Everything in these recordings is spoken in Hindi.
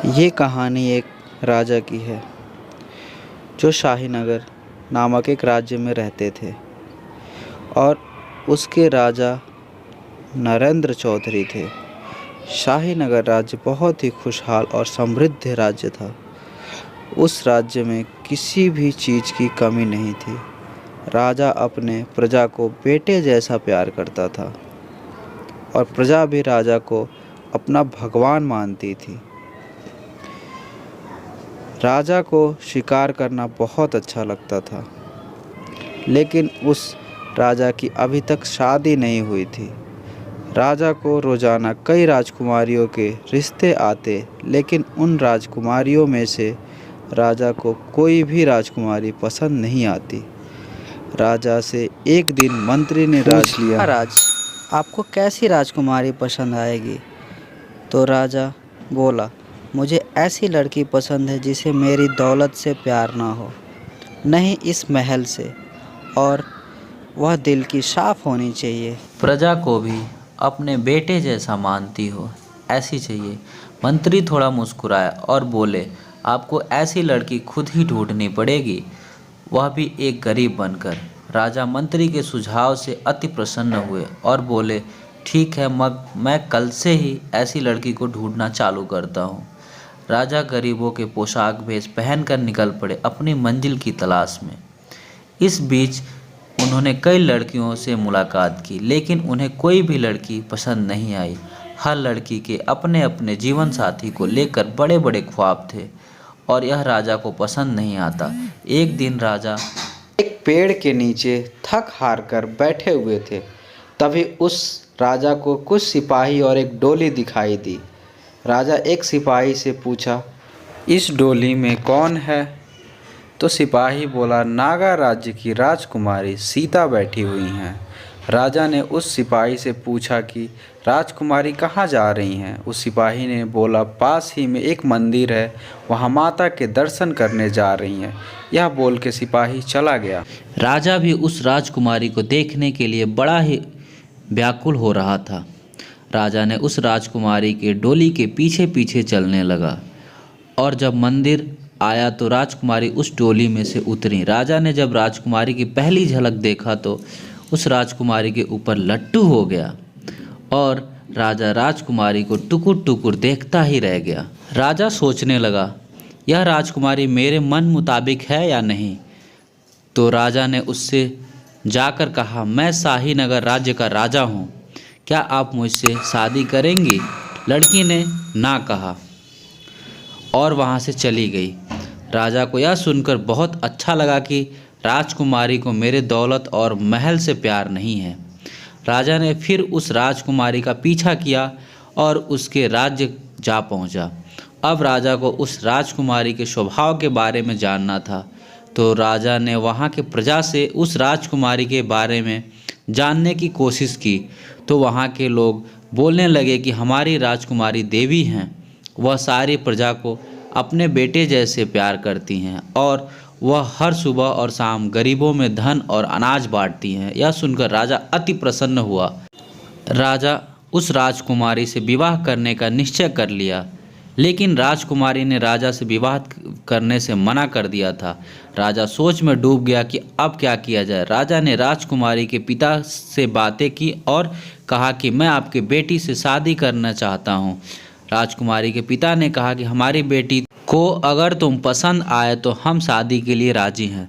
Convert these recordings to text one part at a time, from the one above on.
ये कहानी एक राजा की है जो शाहीनगर नामक एक राज्य में रहते थे और उसके राजा नरेंद्र चौधरी थे। शाहीनगर राज्य बहुत ही खुशहाल और समृद्ध राज्य था। उस राज्य में किसी भी चीज़ की कमी नहीं थी। राजा अपने प्रजा को बेटे जैसा प्यार करता था और प्रजा भी राजा को अपना भगवान मानती थी। राजा को शिकार करना बहुत अच्छा लगता था, लेकिन उस राजा की अभी तक शादी नहीं हुई थी। राजा को रोज़ाना कई राजकुमारियों के रिश्ते आते, लेकिन उन राजकुमारियों में से राजा को कोई भी राजकुमारी पसंद नहीं आती। राजा से एक दिन मंत्री ने पूछ लिया, महाराज, आपको कैसी राजकुमारी पसंद आएगी? तो राजा बोला, मुझे ऐसी लड़की पसंद है जिसे मेरी दौलत से प्यार ना हो, नहीं इस महल से, और वह दिल की साफ होनी चाहिए। प्रजा को भी अपने बेटे जैसा मानती हो, ऐसी चाहिए। मंत्री थोड़ा मुस्कुराया और बोले, आपको ऐसी लड़की खुद ही ढूंढनी पड़ेगी, वह भी एक गरीब बनकर। राजा मंत्री के सुझाव से अति प्रसन्न हुए और बोले, ठीक है, मैं कल से ही ऐसी लड़की को ढूंढना चालू करता हूँ। राजा गरीबों के पोशाक भेष पहनकर निकल पड़े अपनी मंजिल की तलाश में। इस बीच उन्होंने कई लड़कियों से मुलाकात की, लेकिन उन्हें कोई भी लड़की पसंद नहीं आई। हर लड़की के अपने अपने जीवन साथी को लेकर बड़े बड़े ख्वाब थे और यह राजा को पसंद नहीं आता। एक दिन राजा एक पेड़ के नीचे थक हार कर बैठे हुए थे। तभी उस राजा को कुछ सिपाही और एक डोली दिखाई दी। राजा एक सिपाही से पूछा, इस डोली में कौन है? तो सिपाही बोला, नागा राज्य की राजकुमारी सीता बैठी हुई हैं। राजा ने उस सिपाही से पूछा कि राजकुमारी कहाँ जा रही हैं? उस सिपाही ने बोला, पास ही में एक मंदिर है, वहाँ माता के दर्शन करने जा रही हैं। यह बोल के सिपाही चला गया। राजा भी उस राजकुमारी को देखने के लिए बड़ा ही व्याकुल हो रहा था। राजा ने उस राजकुमारी के डोली के पीछे पीछे चलने लगा और जब मंदिर आया तो राजकुमारी उस डोली में से उतरी। राजा ने जब राजकुमारी की पहली झलक देखा तो उस राजकुमारी के ऊपर लट्टू हो गया और राजा राजकुमारी को टुकुर टुकुर देखता ही रह गया। राजा सोचने लगा, यह राजकुमारी मेरे मन मुताबिक है या नहीं। तो राजा ने उससे जाकर कहा, मैं शाहीनगर राज्य का राजा हूँ, क्या आप मुझसे शादी करेंगी? लड़की ने ना कहा और वहाँ से चली गई। राजा को यह सुनकर बहुत अच्छा लगा कि राजकुमारी को मेरे दौलत और महल से प्यार नहीं है। राजा ने फिर उस राजकुमारी का पीछा किया और उसके राज्य जा पहुँचा। अब राजा को उस राजकुमारी के स्वभाव के बारे में जानना था, तो राजा ने वहाँ के प्रजा से उस राजकुमारी के बारे में जानने की कोशिश की। तो वहाँ के लोग बोलने लगे कि हमारी राजकुमारी देवी हैं, वह सारी प्रजा को अपने बेटे जैसे प्यार करती हैं और वह हर सुबह और शाम गरीबों में धन और अनाज बांटती हैं। यह सुनकर राजा अति प्रसन्न हुआ। राजा उस राजकुमारी से विवाह करने का निश्चय कर लिया, लेकिन राजकुमारी ने राजा से विवाह करने से मना कर दिया था। राजा सोच में डूब गया कि अब क्या किया जाए। राजा ने राजकुमारी के पिता से बातें की और कहा कि मैं आपकी बेटी से शादी करना चाहता हूँ। राजकुमारी के पिता ने कहा कि हमारी बेटी को अगर तुम पसंद आए तो हम शादी के लिए राजी हैं।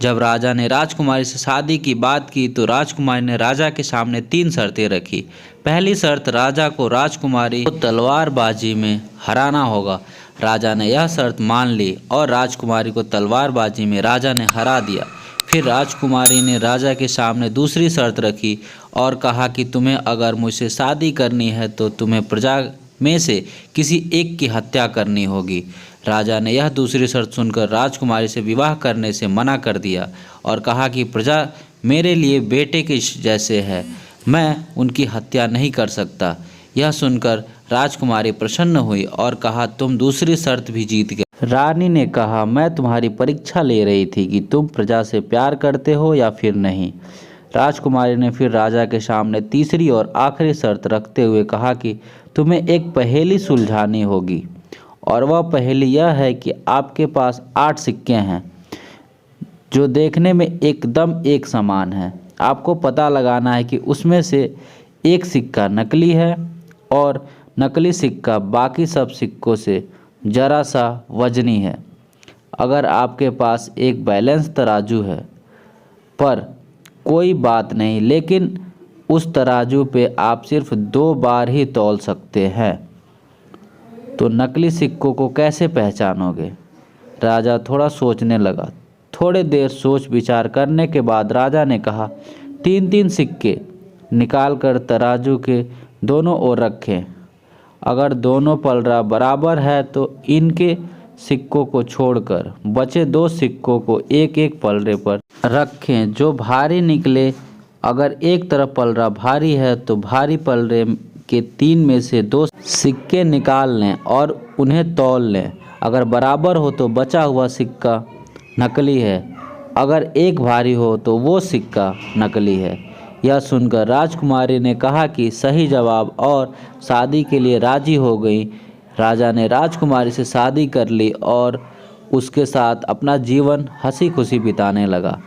जब राजा ने राजकुमारी से शादी की बात की तो राजकुमारी ने राजा के सामने 3 शर्तें रखी। पहली शर्त, राजा को राजकुमारी को तलवारबाजी में हराना होगा। राजा ने यह शर्त मान ली और राजकुमारी को तलवारबाजी में राजा ने हरा दिया। फिर राजकुमारी ने राजा के सामने दूसरी शर्त रखी और कहा कि तुम्हें अगर मुझसे शादी करनी है तो तुम्हें प्रजा में से किसी एक की हत्या करनी होगी। राजा ने यह दूसरी शर्त सुनकर राजकुमारी से विवाह करने से मना कर दिया और कहा कि प्रजा मेरे लिए बेटे के जैसे है, मैं उनकी हत्या नहीं कर सकता। यह सुनकर राजकुमारी प्रसन्न हुई और कहा, तुम दूसरी शर्त भी जीत गए। रानी ने कहा, मैं तुम्हारी परीक्षा ले रही थी कि तुम प्रजा से प्यार करते हो या फिर नहीं। राजकुमारी ने फिर राजा के सामने तीसरी और आखिरी शर्त रखते हुए कहा कि तुम्हें एक पहेली सुलझानी होगी और वह पहेली यह है कि आपके पास 8 सिक्के हैं जो देखने में एकदम एक समान हैं। आपको पता लगाना है कि उसमें से एक सिक्का नकली है और नकली सिक्का बाकी सब सिक्कों से ज़रा सा वजनी है। अगर आपके पास एक बैलेंस तराजू है पर कोई बात नहीं, लेकिन उस तराजू पे आप सिर्फ 2 बार ही तौल सकते हैं, तो नकली सिक्कों को कैसे पहचानोगे? राजा थोड़ा सोचने लगा। थोड़े देर सोच विचार करने के बाद राजा ने कहा, 3-3 सिक्के निकालकर तराजू के दोनों ओर रखें। अगर दोनों पलड़ा बराबर है तो इनके सिक्कों को छोड़कर बचे 2 सिक्कों को एक एक पलड़े पर रखें जो भारी निकले। अगर एक तरफ पलड़ा भारी है तो भारी पलड़े के 3 में से 2 सिक्के निकाल लें और उन्हें तौल लें। अगर बराबर हो तो बचा हुआ सिक्का नकली है, अगर एक भारी हो तो वो सिक्का नकली है। यह सुनकर राजकुमारी ने कहा कि सही जवाब और शादी के लिए राजी हो गई। राजा ने राजकुमारी से शादी कर ली और उसके साथ अपना जीवन हंसी खुशी बिताने लगा।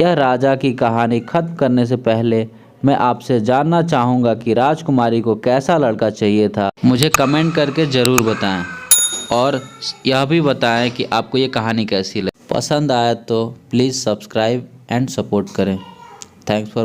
यह राजा की कहानी खत्म करने से पहले मैं आपसे जानना चाहूँगा कि राजकुमारी को कैसा लड़का चाहिए था। मुझे कमेंट करके ज़रूर बताएं और यह भी बताएं कि आपको ये कहानी कैसी लगी। पसंद आया तो प्लीज़ सब्सक्राइब एंड सपोर्ट करें। Thanks for